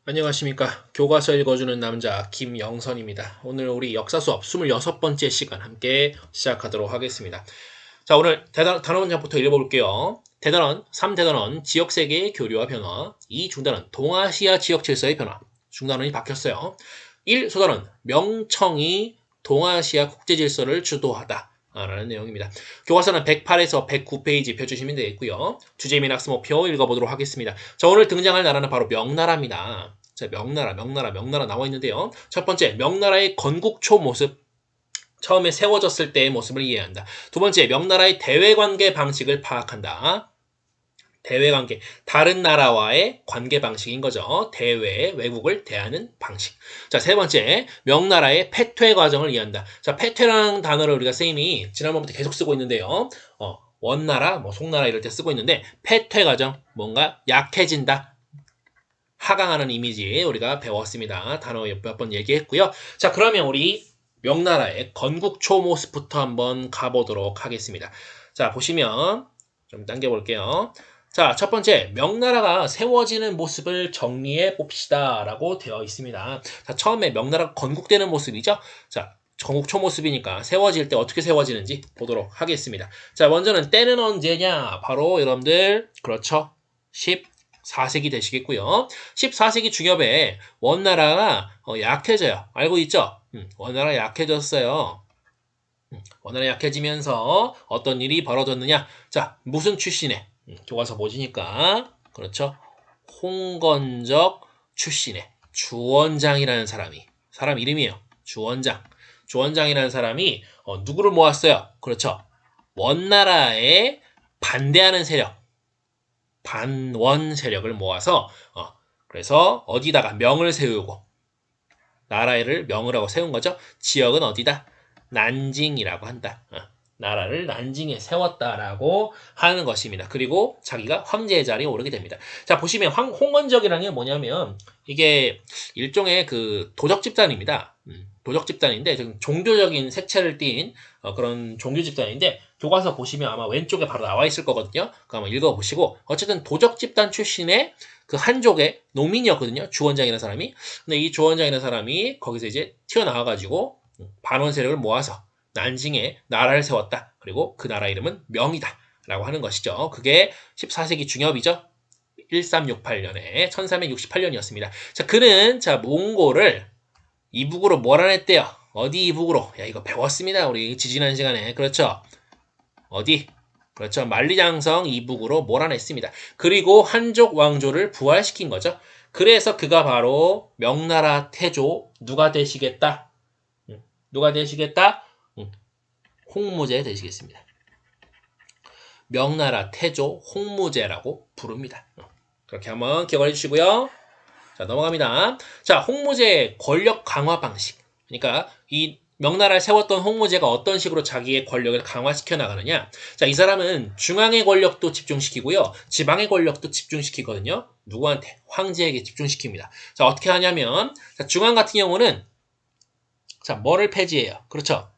안녕하십니까. 교과서 읽어주는 남자 김영선입니다. 오늘 우리 역사 수업 26번째 시간 함께 시작하도록 하겠습니다. 자, 오늘 단어 문장부터 읽어볼게요. 대단원, 3대단원, 지역세계의 교류와 변화. 2. 중단원, 동아시아 지역 질서의 변화. 중단원이 바뀌었어요. 1. 소단원, 명청이 동아시아 국제 질서를 주도하다. 라는 내용입니다. 교과서는 108에서 109페이지 펴주시면 되겠고요. 주제 및 학습목표 읽어보도록 하겠습니다. 자, 오늘 등장할 나라는 바로 명나라입니다. 자, 명나라 나와 있는데요. 첫 번째, 명나라의 건국초 모습. 처음에 세워졌을 때의 모습을 이해한다. 두 번째, 명나라의 대외관계 방식을 파악한다. 대외관계, 다른 나라와의 관계 방식인 거죠. 대외, 외국을 대하는 방식. 자, 세 번째, 명나라의 패퇴 과정을 이해한다. 자, 패퇴라는 단어를 우리가 쌤이 지난번부터 계속 쓰고 있는데요. 원나라, 송나라 이럴 때 쓰고 있는데, 패퇴 과정, 뭔가 약해진다. 하강하는 이미지 우리가 배웠습니다. 단어 몇 번 얘기했고요. 자, 그러면 우리 명나라의 건국초 모습부터 한번 가보도록 하겠습니다. 자, 보시면 좀 당겨볼게요. 자, 첫 번째, 명나라가 세워지는 모습을 정리해 봅시다. 라고 되어 있습니다. 자, 처음에 명나라가 건국되는 모습이죠. 자, 건국초 모습이니까 세워질 때 어떻게 세워지는지 보도록 하겠습니다. 자, 먼저는 때는 언제냐? 바로 여러분들, 그렇죠. 14세기 되시겠고요. 14세기 중엽에 원나라가 약해져요. 알고 있죠? 원나라가 약해졌어요. 원나라 약해지면서 어떤 일이 벌어졌느냐? 자, 무슨 출신의? 교과서 보시니까 그렇죠. 홍건적 출신의 주원장이라는 사람 이름이에요. 주원장이라는 사람이 누구를 모았어요? 그렇죠. 원나라에 반대하는 세력, 반원 세력을 모아서 그래서 어디다가 명을 세우고 나라를 명을 하고 세운 거죠. 지역은 어디다? 난징이라고 한다. 나라를 난징에 세웠다라고 하는 것입니다. 그리고 자기가 황제의 자리에 오르게 됩니다. 자, 보시면 홍건적이라는 게 뭐냐면 이게 일종의 그 도적 집단입니다. 도적 집단인데 종교적인 색채를 띤 그런 종교 집단인데 교과서 보시면 아마 왼쪽에 바로 나와 있을 거거든요. 그거 한번 읽어보시고 어쨌든 도적 집단 출신의 그 한족의 농민이었거든요. 주원장이라는 사람이. 근데 이 주원장이라는 사람이 거기서 이제 튀어나와가지고 반원 세력을 모아서 난징에 나라를 세웠다. 그리고 그 나라 이름은 명이다. 라고 하는 것이죠. 그게 14세기 중엽이죠. 1368년에 1368년이었습니다. 자, 그는 몽골을 이북으로 몰아냈대요. 어디 이북으로? 야, 이거 배웠습니다. 우리 지지난 시간에. 그렇죠. 어디? 그렇죠. 만리장성 이북으로 몰아냈습니다. 그리고 한족 왕조를 부활시킨 거죠. 그래서 그가 바로 명나라 태조 누가 되시겠다? 누가 되시겠다? 홍무제 되시겠습니다. 명나라 태조 홍무제라고 부릅니다. 그렇게 한번 기억을 해주시고요. 자, 넘어갑니다. 자, 홍무제의 권력 강화 방식. 그러니까 이 명나라를 세웠던 홍무제가 어떤 식으로 자기의 권력을 강화시켜 나가느냐. 자, 이 사람은 중앙의 권력도 집중시키고요. 지방의 권력도 집중시키거든요. 누구한테? 황제에게 집중시킵니다. 자, 어떻게 하냐면 자, 중앙 같은 경우는 자, 뭐를 폐지해요? 그렇죠.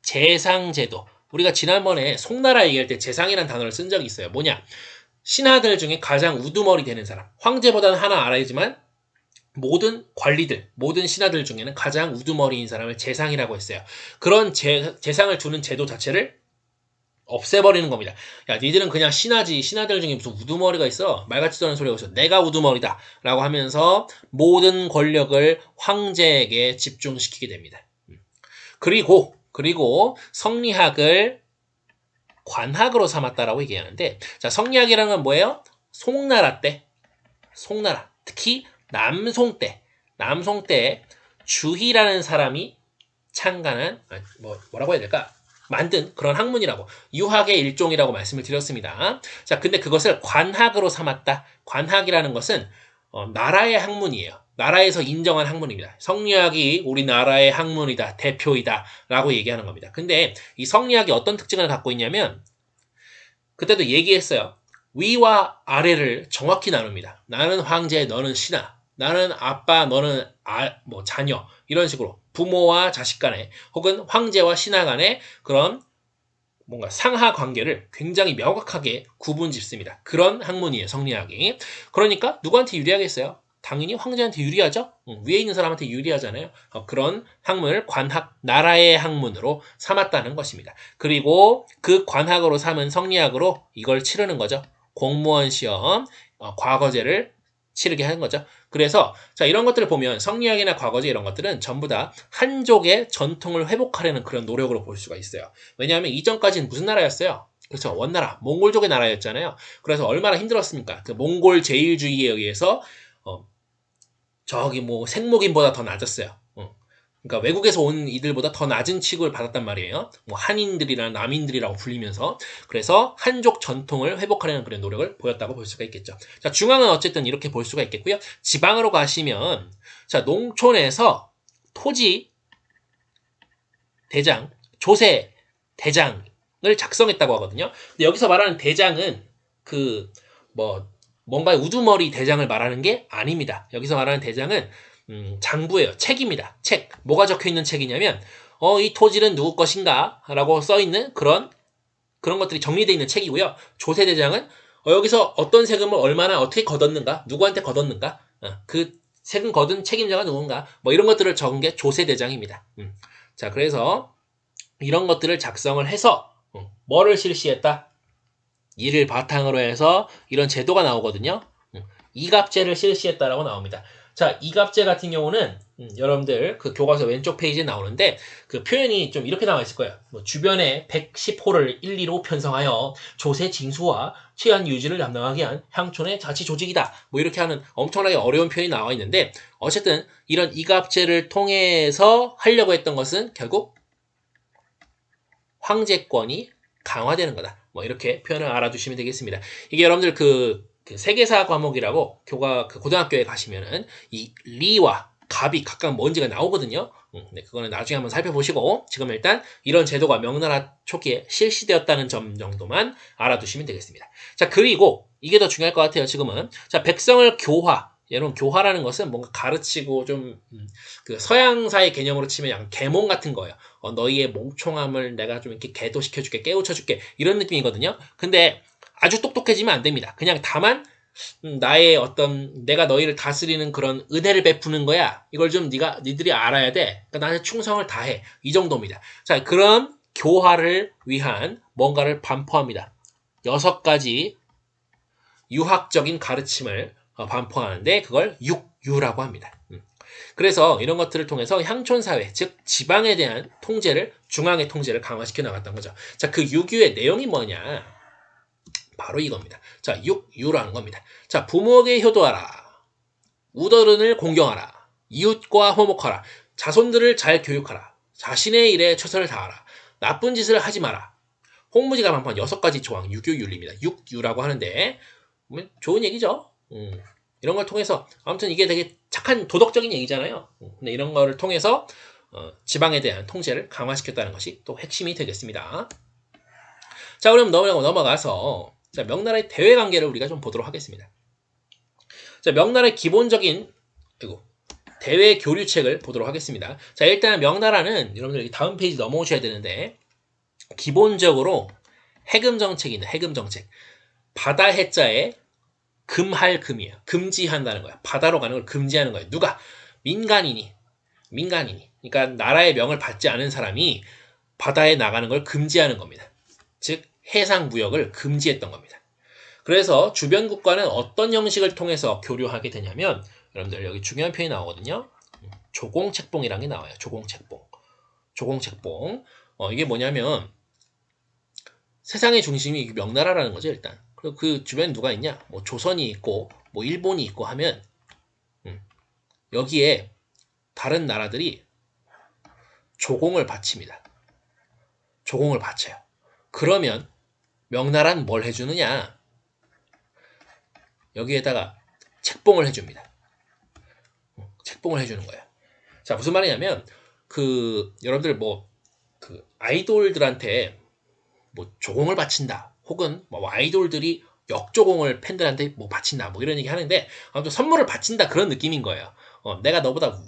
재상제도. 우리가 지난번에 송나라 얘기할 때 재상이라는 단어를 쓴 적이 있어요. 뭐냐? 신하들 중에 가장 우두머리 되는 사람. 황제보다는 하나 알아야지만 모든 관리들, 모든 신하들 중에는 가장 우두머리인 사람을 재상이라고 했어요. 그런 재상을 두는 제도 자체를 없애버리는 겁니다. 야, 니들은 그냥 신하지. 신하들 중에 무슨 우두머리가 있어? 말같지도 않은 소리가 있어. 내가 우두머리다. 라고 하면서 모든 권력을 황제에게 집중시키게 됩니다. 그리고 성리학을 관학으로 삼았다라고 얘기하는데, 자, 성리학이라는 건 뭐예요? 송나라, 특히 남송 때 주희라는 사람이 창간한, 뭐라고 해야 될까? 만든 그런 학문이라고, 유학의 일종이라고 말씀을 드렸습니다. 자, 근데 그것을 관학으로 삼았다. 관학이라는 것은 나라의 학문이에요. 나라에서 인정한 학문입니다. 성리학이 우리나라의 학문이다, 대표이다 라고 얘기하는 겁니다. 근데 이 성리학이 어떤 특징을 갖고 있냐면 그때도 얘기했어요. 위와 아래를 정확히 나눕니다. 나는 황제, 너는 신하. 나는 아빠, 너는 자녀. 이런 식으로 부모와 자식 간에 혹은 황제와 신하 간의 그런 뭔가 상하 관계를 굉장히 명확하게 구분 짓습니다. 그런 학문이에요, 성리학이. 그러니까 누구한테 유리하겠어요? 당연히 황제한테 유리하죠? 위에 있는 사람한테 유리하잖아요. 그런 학문을 관학, 나라의 학문으로 삼았다는 것입니다. 그리고 그 관학으로 삼은 성리학으로 이걸 치르는 거죠. 공무원 시험, 과거제를 치르게 하는 거죠. 그래서 자 이런 것들을 보면 성리학이나 과거제 이런 것들은 전부 다 한족의 전통을 회복하려는 그런 노력으로 볼 수가 있어요. 왜냐하면 이전까지는 무슨 나라였어요? 그렇죠. 원나라, 몽골족의 나라였잖아요. 그래서 얼마나 힘들었습니까? 그 몽골 제일주의에 의해서 저기 뭐 생목인보다 더 낮았어요. 그러니까 외국에서 온 이들보다 더 낮은 취급을 받았단 말이에요. 뭐 한인들이나 남인들이라고 불리면서 그래서 한족 전통을 회복하려는 그런 노력을 보였다고 볼 수가 있겠죠. 자, 중앙은 어쨌든 이렇게 볼 수가 있겠고요. 지방으로 가시면 자, 농촌에서 토지 대장, 조세 대장을 작성했다고 하거든요. 근데 여기서 말하는 대장은 뭔가 우두머리 대장을 말하는 게 아닙니다. 여기서 말하는 대장은 장부예요. 책입니다. 책. 뭐가 적혀 있는 책이냐면 이 토지는 누구 것인가? 라고 써 있는 그런 것들이 정리되어 있는 책이고요. 조세대장은 여기서 어떤 세금을 얼마나 어떻게 걷었는가? 누구한테 걷었는가? 그 세금 거둔 책임자가 누군가? 뭐 이런 것들을 적은 게 조세대장입니다. 자, 그래서 이런 것들을 작성을 해서 뭐를 실시했다? 이를 바탕으로 해서 이런 제도가 나오거든요. 이갑제를 실시했다라고 나옵니다. 자, 이갑제 같은 경우는 여러분들 그 교과서 왼쪽 페이지에 나오는데 그 표현이 좀 이렇게 나와 있을 거예요. 뭐 주변에 110호를 일리로 편성하여 조세 징수와 치안 유지를 담당하게 한 향촌의 자치 조직이다. 뭐 이렇게 하는 엄청나게 어려운 표현이 나와 있는데 어쨌든 이런 이갑제를 통해서 하려고 했던 것은 결국 황제권이 강화되는 거다. 뭐 이렇게 표현을 알아두시면 되겠습니다. 이게 여러분들 그 세계사 과목이라고 그 고등학교에 가시면은 이 리와 갑이 각각 뭔지가 나오거든요. 네, 그거는 나중에 한번 살펴보시고 지금 일단 이런 제도가 명나라 초기에 실시되었다는 점 정도만 알아두시면 되겠습니다. 자, 그리고 이게 더 중요할 것 같아요. 지금은 자, 백성을 교화. 여러분 교화라는 것은 뭔가 가르치고 좀 그 서양사의 개념으로 치면 약간 계몽 같은 거예요. 너희의 몽총함을 내가 좀 이렇게 계도시켜줄게, 깨우쳐줄게 이런 느낌이거든요. 근데 아주 똑똑해지면 안 됩니다. 그냥 다만 나의 내가 너희를 다스리는 그런 은혜를 베푸는 거야. 이걸 좀 니들이 알아야 돼. 그러니까 나한테 충성을 다해. 이 정도입니다. 자, 그런 교화를 위한 뭔가를 반포합니다. 6가지 유학적인 가르침을 반포하는데 그걸 육유라고 합니다. 그래서 이런 것들을 통해서 향촌사회, 즉 지방에 대한 통제를 중앙의 통제를 강화시켜 나갔던 거죠. 자, 그 육유의 내용이 뭐냐? 바로 이겁니다. 자, 육유라는 겁니다. 자, 부모에게 효도하라. 우더른을 공경하라. 이웃과 화목하라. 자손들을 잘 교육하라. 자신의 일에 최선을 다하라. 나쁜 짓을 하지 마라. 홍무지가 반포한 6가지 조항, 유교윤리입니다. 육유라고 하는데 좋은 얘기죠. 이런 걸 통해서 아무튼 이게 되게 착한 도덕적인 얘기잖아요. 근데 이런 거를 통해서 지방에 대한 통제를 강화시켰다는 것이 또 핵심이 되겠습니다. 자, 그럼 넘어가서 자, 명나라의 대외 관계를 우리가 좀 보도록 하겠습니다. 자, 명나라의 기본적인 대외 교류책을 보도록 하겠습니다. 자, 일단 명나라는 여러분들 다음 페이지 넘어오셔야 되는데 기본적으로 해금 정책이 해금 정책. 바다 해자에 금할 금이에요. 금지한다는 거야. 바다로 가는 걸 금지하는 거예요. 누가? 민간인이. 그러니까 나라의 명을 받지 않은 사람이 바다에 나가는 걸 금지하는 겁니다. 즉 해상 무역을 금지했던 겁니다. 그래서 주변 국가는 어떤 형식을 통해서 교류하게 되냐면 여러분들 여기 중요한 표현이 나오거든요. 조공책봉이라는 게 나와요. 조공책봉. 이게 뭐냐면 세상의 중심이 명나라라는 거죠, 일단. 그리고 그 주변에 누가 있냐? 뭐 조선이 있고 뭐 일본이 있고 하면 여기에 다른 나라들이 조공을 바칩니다. 조공을 바쳐요. 그러면 명나라는 뭘 해주느냐? 여기에다가 책봉을 해줍니다. 책봉을 해주는 거예요. 자, 무슨 말이냐면 여러분들 아이돌들한테 뭐 조공을 바친다. 혹은 뭐 아이돌들이 역조공을 팬들한테 뭐 바친다. 뭐 이런 얘기 하는데 아무튼 선물을 바친다 그런 느낌인 거예요. 내가 너보다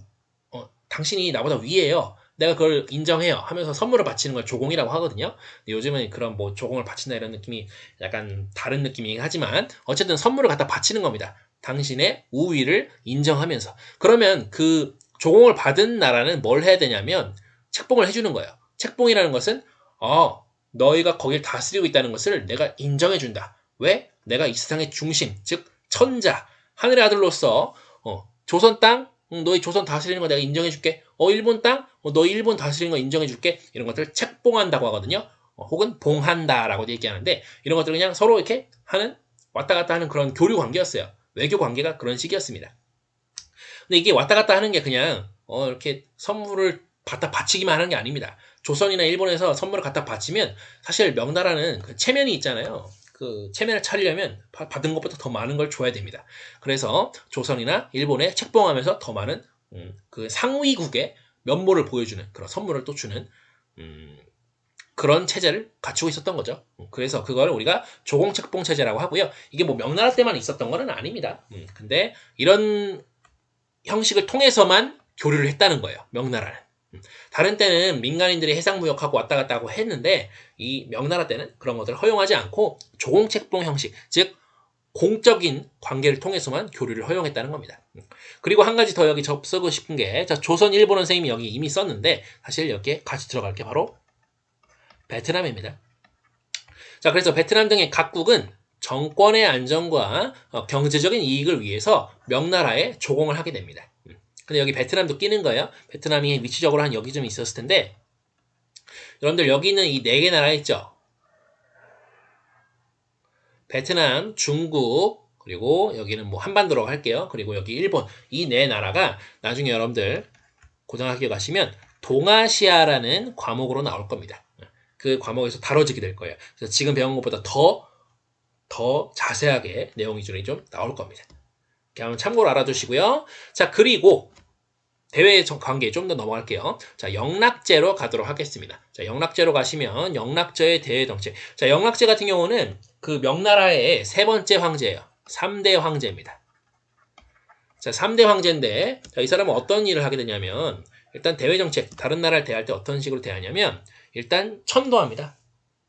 당신이 나보다 위에요. 내가 그걸 인정해요. 하면서 선물을 바치는 걸 조공이라고 하거든요. 요즘은 그런 뭐 조공을 바친다 이런 느낌이 약간 다른 느낌이긴 하지만 어쨌든 선물을 갖다 바치는 겁니다. 당신의 우위를 인정하면서. 그러면 그 조공을 받은 나라는 뭘 해야 되냐면 책봉을 해주는 거예요. 책봉이라는 것은 너희가 거길 다스리고 있다는 것을 내가 인정해준다. 왜? 내가 이 세상의 중심, 즉 천자, 하늘의 아들로서 조선 땅, 너희 조선 다스리는 거 내가 인정해줄게. 일본 땅, 너희 일본 다스리는 거 인정해줄게. 이런 것들을 책봉한다고 하거든요. 혹은 봉한다라고도 얘기하는데 이런 것들을 그냥 서로 이렇게 하는 왔다 갔다 하는 그런 교류 관계였어요. 외교 관계가 그런 식이었습니다. 근데 이게 왔다 갔다 하는 게 그냥 이렇게 선물을 갖다 바치기만 하는 게 아닙니다. 조선이나 일본에서 선물을 갖다 바치면 사실 명나라는 그 체면이 있잖아요. 그 체면을 차리려면 받은 것보다 더 많은 걸 줘야 됩니다. 그래서 조선이나 일본에 책봉하면서 더 많은 그 상위국의 면모를 보여주는 그런 선물을 또 주는 그런 체제를 갖추고 있었던 거죠. 그래서 그걸 우리가 조공책봉 체제라고 하고요. 이게 뭐 명나라 때만 있었던 건 아닙니다. 근데 이런 형식을 통해서만 교류를 했다는 거예요. 명나라는. 다른 때는 민간인들이 해상무역하고 왔다 갔다 하고 했는데 이 명나라 때는 그런 것들을 허용하지 않고 조공책봉 형식, 즉 공적인 관계를 통해서만 교류를 허용했다는 겁니다. 그리고 한 가지 더 여기 접수고 싶은 게 조선 일본어 선생님이 여기 이미 썼는데 사실 여기에 같이 들어갈 게 바로 베트남입니다. 자, 그래서 베트남 등의 각국은 정권의 안정과 경제적인 이익을 위해서 명나라에 조공을 하게 됩니다. 근데 여기 베트남도 끼는 거예요. 베트남이 위치적으로 한 여기쯤 있었을 텐데 여러분들 여기 있는 이 네 개 나라 있죠? 베트남, 중국, 그리고 여기는 뭐 한반도라고 할게요. 그리고 여기 일본. 이 네 나라가 나중에 여러분들 고등학교 가시면 동아시아라는 과목으로 나올 겁니다. 그 과목에서 다뤄지게 될 거예요. 그래서 지금 배운 것보다 더 자세하게 내용이 좀 나올 겁니다. 이렇게 한번 참고로 알아두시고요. 자, 그리고 대외 관계 좀 더 넘어갈게요. 자, 영락제로 가도록 하겠습니다. 자, 영락제로 가시면 영락제의 대외 정책. 자, 영락제 같은 경우는 그 명나라의 세 번째 황제예요. 3대 황제입니다. 자, 3대 황제인데 자, 이 사람은 어떤 일을 하게 되냐면 일단 대외 정책, 다른 나라를 대할 때 어떤 식으로 대하냐면 일단 천도합니다.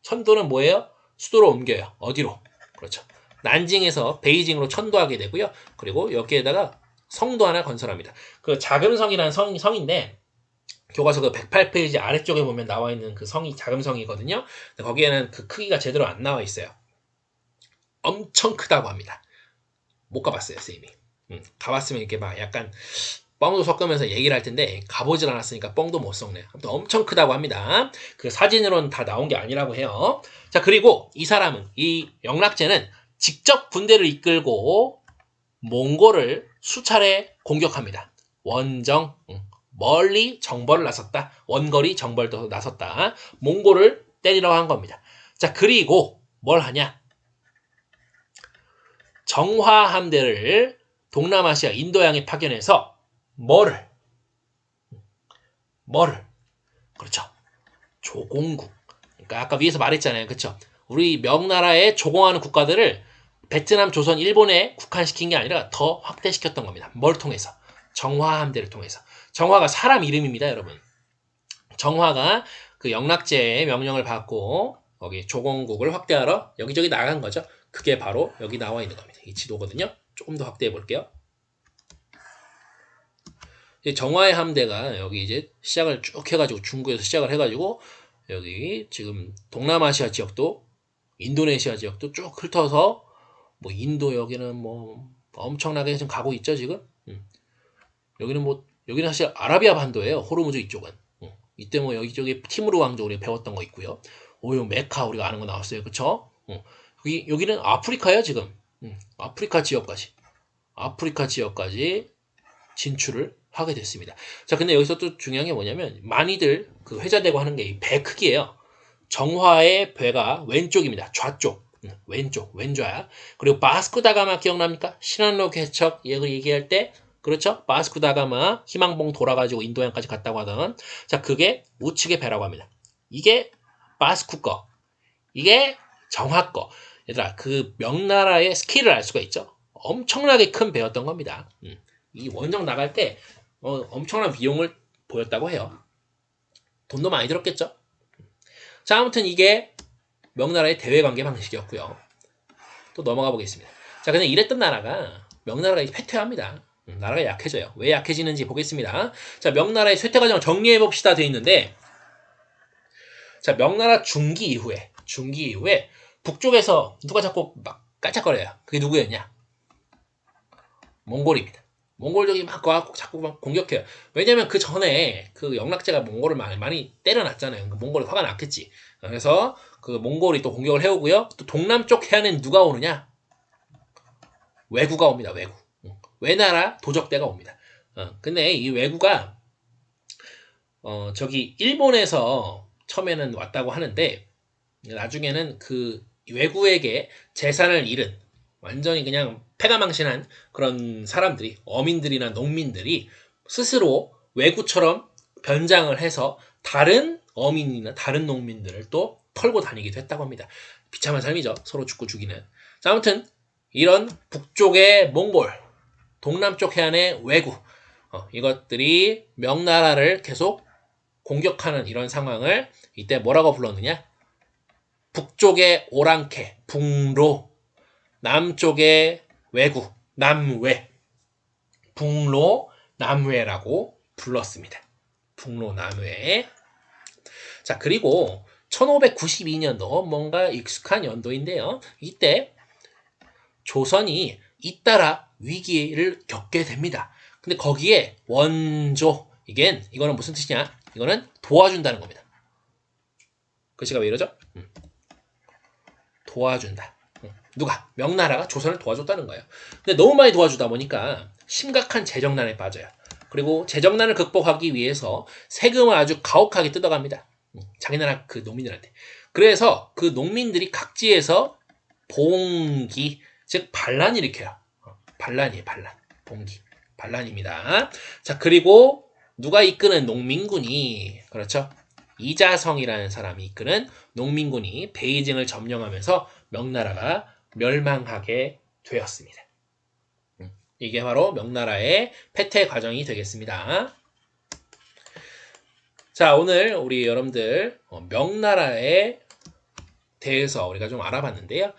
천도는 뭐예요? 수도로 옮겨요. 어디로? 그렇죠. 난징에서 베이징으로 천도하게 되고요. 그리고 여기에다가 성도 하나 건설합니다. 그 자금성이라는 성인데 교과서 그 108페이지 아래쪽에 보면 나와 있는 그 성이 자금성이거든요. 거기에는 그 크기가 제대로 안 나와 있어요. 엄청 크다고 합니다. 못 가봤어요, 쌤이. 가봤으면 이렇게 막 약간 뻥도 섞으면서 얘기를 할 텐데 가보질 않았으니까 뻥도 못 섞네. 아무튼 엄청 크다고 합니다. 그 사진으로는 다 나온 게 아니라고 해요. 자, 그리고 이 사람은 이 영락제는 직접 군대를 이끌고 몽골을 수차례 공격합니다. 원정, 멀리 정벌을 나섰다. 원거리 정벌도 나섰다. 몽골을 때리러 한 겁니다. 자, 그리고 뭘 하냐? 정화 함대를 동남아시아 인도양에 파견해서 뭐를? 그렇죠. 조공국. 그러니까 아까 위에서 말했잖아요. 그렇죠. 우리 명나라에 조공하는 국가들을 베트남, 조선, 일본에 국한시킨 게 아니라 더 확대시켰던 겁니다. 뭘 통해서? 정화 함대를 통해서. 정화가 사람 이름입니다, 여러분. 정화가 그 영락제의 명령을 받고 거기 조공국을 확대하러 여기저기 나간 거죠. 그게 바로 여기 나와 있는 겁니다. 이 지도거든요. 조금 더 확대해 볼게요. 정화의 함대가 여기 이제 시작을 쭉 해가지고 중국에서 시작을 해가지고 여기 지금 동남아시아 지역도 인도네시아 지역도 쭉 훑어서 뭐 인도 여기는 뭐 엄청나게 지금 가고 있죠 지금. 여기는 사실 아라비아 반도예요. 호르무즈 이쪽은. 이때 뭐 여기저기 티무르 왕조 우리가 배웠던 거 있고요. 요 메카 우리가 아는 거 나왔어요. 그쵸? 여기는 아프리카예요 지금. 아프리카 지역까지 진출을 하게 됐습니다. 자, 근데 여기서 또 중요한 게 뭐냐면 많이들 그 회자되고 하는 게 이 배 크기예요. 정화의 배가 왼쪽입니다. 좌쪽. 왼좌. 그리고 바스코다가마 기억납니까? 신한로 개척 얘기할 때 그렇죠? 바스코다가마 희망봉 돌아가지고 인도양까지 갔다고 하던 자, 그게 우측의 배라고 합니다. 이게 바스쿠 거. 이게 정화 거. 얘들아, 그 명나라의 스케일을 알 수가 있죠? 엄청나게 큰 배였던 겁니다. 이 원정 나갈 때 엄청난 비용을 보였다고 해요. 돈도 많이 들었겠죠? 자, 아무튼 이게 명나라의 대외관계 방식이었고요. 또 넘어가 보겠습니다. 자, 근데 이랬던 나라가 명나라가 쇠퇴합니다. 나라가 약해져요. 왜 약해지는지 보겠습니다. 자, 명나라의 쇠퇴 과정을 정리해 봅시다. 돼 있는데, 자, 명나라 중기 이후에 북쪽에서 누가 자꾸 막 깔짝거려요. 그게 누구였냐? 몽골입니다. 몽골족이 막 와갖고 자꾸 막 공격해요. 왜냐면 그 전에 그 영락제가 몽골을 많이 때려놨잖아요. 몽골이 화가 났겠지. 그래서 그 몽골이 또 공격을 해오고요. 또 동남쪽 해안엔 누가 오느냐? 왜구가 옵니다. 왜구. 왜나라 도적대가 옵니다. 근데 이 왜구가 저기 일본에서 처음에는 왔다고 하는데 나중에는 그 왜구에게 재산을 잃은 완전히 그냥 패가망신한 그런 사람들이 어민들이나 농민들이 스스로 왜구처럼 변장을 해서 다른 어민이나 다른 농민들을 또 털고 다니기도 했다고 합니다. 비참한 삶이죠. 서로 죽고 죽이는. 자, 아무튼 이런 북쪽의 몽골, 동남쪽 해안의 왜구 이것들이 명나라를 계속 공격하는 이런 상황을 이때 뭐라고 불렀느냐? 북쪽의 오랑캐, 북로, 남쪽의 왜구, 남외, 북로, 남외라고 불렀습니다. 북로, 남외. 자, 그리고 1592년도 뭔가 익숙한 연도인데요. 이때 조선이 잇따라 위기를 겪게 됩니다. 근데 거기에 원조, 이거는 무슨 뜻이냐? 이거는 도와준다는 겁니다. 글씨가 왜 이러죠? 도와준다. 누가? 명나라가 조선을 도와줬다는 거예요. 근데 너무 많이 도와주다 보니까 심각한 재정난에 빠져요. 그리고 재정난을 극복하기 위해서 세금을 아주 가혹하게 뜯어갑니다. 자기 나라 그 농민들한테. 그래서 그 농민들이 각지에서 봉기, 즉 반란을 일으켜요. 반란이에요, 반란. 봉기. 반란입니다. 자, 그리고 누가 이끄는 농민군이, 그렇죠? 이자성이라는 사람이 이끄는 농민군이 베이징을 점령하면서 명나라가 멸망하게 되었습니다. 이게 바로 명나라의 패퇴 과정이 되겠습니다. 자, 오늘 우리 여러분들 명나라에 대해서 우리가 좀 알아봤는데요.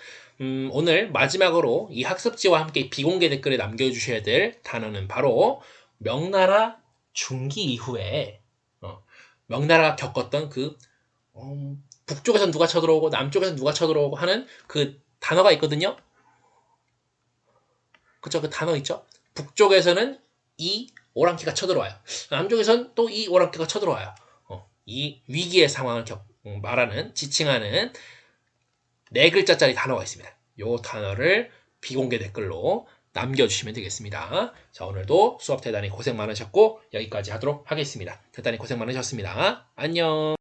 오늘 마지막으로 이 학습지와 함께 비공개 댓글에 남겨주셔야 될 단어는 바로 명나라 중기 이후에 명나라가 겪었던 그 북쪽에서 누가 쳐들어오고 남쪽에서 누가 쳐들어오고 하는 그 단어가 있거든요. 그쵸? 그 단어 있죠? 북쪽에서는 이 오랑캐가 쳐들어와요. 남쪽에서는 또 이 오랑캐가 쳐들어와요. 이 위기의 상황을 말하는, 지칭하는 4글자짜리 단어가 있습니다. 이 단어를 비공개 댓글로 남겨주시면 되겠습니다. 자, 오늘도 수업 대단히 고생 많으셨고 여기까지 하도록 하겠습니다. 대단히 고생 많으셨습니다. 안녕.